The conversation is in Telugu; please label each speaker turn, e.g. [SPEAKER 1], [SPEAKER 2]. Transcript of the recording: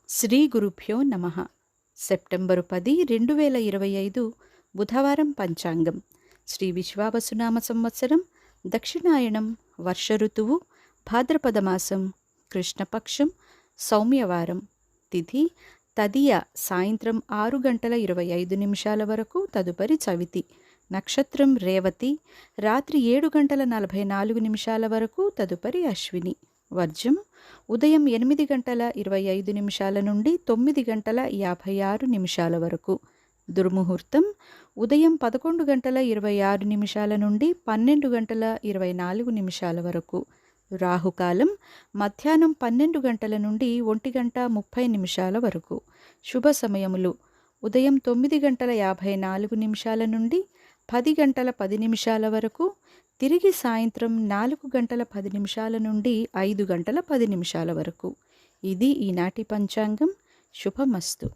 [SPEAKER 1] శ్రీ గురుభ్యో నమః. సెప్టెంబరు 10, 2025 బుధవారం పంచాంగం. శ్రీ విశ్వావసునామ సంవత్సరం, దక్షిణాయనం, వర్ష ఋతువు, భాద్రపద మాసం, కృష్ణపక్షం, సౌమ్యవారం. తిథి తదియ సాయంత్రం 6:25 వరకు, తదుపరి చవితి. నక్షత్రం రేవతి రాత్రి 7:44 వరకు, తదుపరి అశ్విని. వర్జం ఉదయం 8:25 నుండి 9:56 వరకు. దుర్ముహూర్తం ఉదయం 11:26 నుండి 12:24 వరకు. రాహుకాలం మధ్యాహ్నం 12 గంటల నుండి 1:30 వరకు. శుభ సమయములు ఉదయం 9:54 నుండి 10:10 వరకు, తిరిగి సాయంత్రం 4:10 నుండి 5:10 వరకు. ఇది ఈనాటి పంచాంగం. శుభమస్తు.